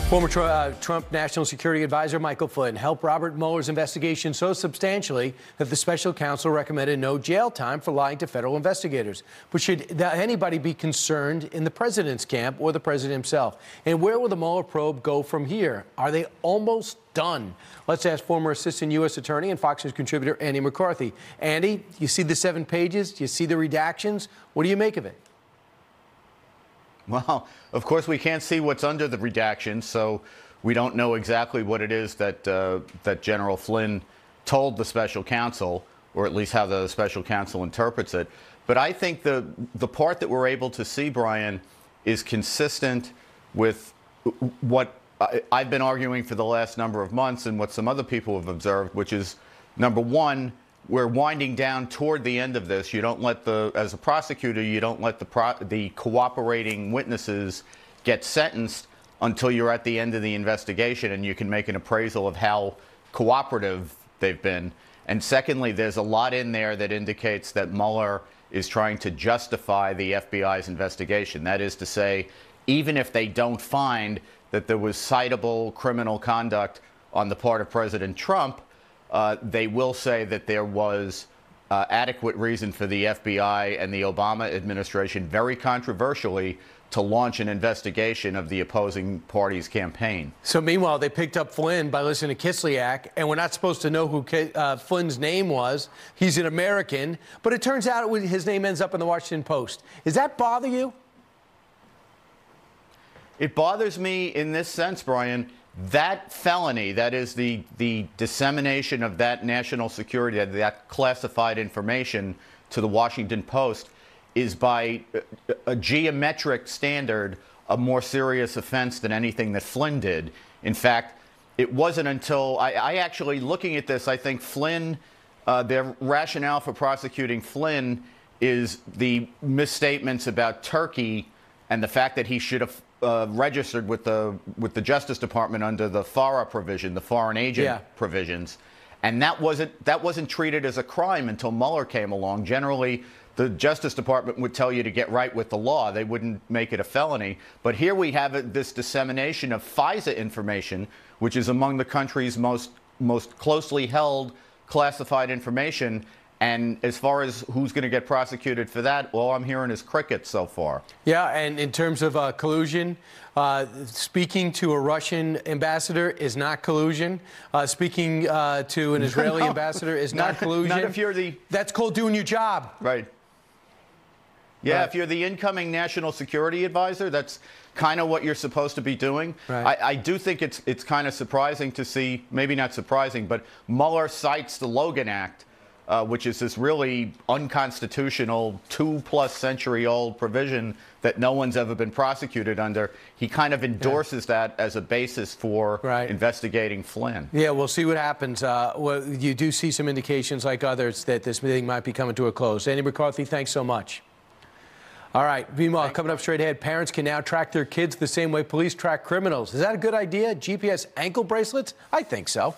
Former Trump National Security Advisor Michael Flynn helped Robert Mueller's investigation so substantially that the special counsel recommended no jail time for lying to federal investigators. But should anybody be concerned in the president's camp or the president himself? And where will the Mueller probe go from here? Are they almost done? Let's ask former Assistant U.S. Attorney and Fox News contributor Andy McCarthy. Andy, you see the 7 pages? You see the redactions? What do you make of it? Well, of course, we can't see what's under the redactions, so we don't know exactly what it is that that General Flynn told the special counsel, or at least how the special counsel interprets it. But I think the part that we're able to see, Brian, is consistent with what I've been arguing for the last number of months and what some other people have observed, which is, number one, we're winding down toward the end of this. You don't let as a prosecutor, you don't let the cooperating witnesses get sentenced until you're at the end of the investigation and you can make an appraisal of how cooperative they've been. And secondly, there's a lot in there that indicates that Mueller is trying to justify the FBI's investigation. That is to say, even if they don't find that there was citable criminal conduct on the part of President Trump, they will say that there was adequate reason for the FBI and the Obama administration, very controversially, to launch an investigation of the opposing party's campaign. So meanwhile, they picked up Flynn by listening to Kislyak, and we're not supposed to know who Flynn's name was. He's an American, but it turns out his name ends up in the Washington Post. Does that bother you? It bothers me in this sense, Brian. That felony, that is the dissemination of that national security, that classified information to the Washington Post, is by a geometric standard a more serious offense than anything that Flynn did. In fact, it wasn't until I actually, looking at this, I think Flynn, their rationale for prosecuting Flynn is the misstatements about Turkey and the fact that he should have registered with the Justice Department under the FARA provision, the foreign agent provisions, and that wasn't treated as a crime until Mueller came along. Generally, the Justice Department would tell you to get right with the law; they wouldn't make it a felony. But here we have this dissemination of FISA information, which is among the country's most closely held classified information. And as far as who's going to get prosecuted for that, all I'm hearing is crickets so far. Yeah, and in terms of collusion, speaking to a Russian ambassador is not collusion. Speaking to an Israeli ambassador is not collusion. Not if you're That's called doing your job. Right. Yeah, if you're the incoming national security advisor, that's kind of what you're supposed to be doing. Right. I do think it's kind of surprising to see, maybe not surprising, but Mueller cites the Logan Act, which is this really unconstitutional 2+ century old provision that no one's ever been prosecuted under. He kind of endorses that as a basis for investigating Flynn. Yeah, we'll see what happens. Well, you do see some indications, like others, that this meeting might be coming to a close. Andy McCarthy, thanks so much. All right, meanwhile, coming up straight ahead, parents can now track their kids the same way police track criminals. Is that a good idea? GPS ankle bracelets? I think so.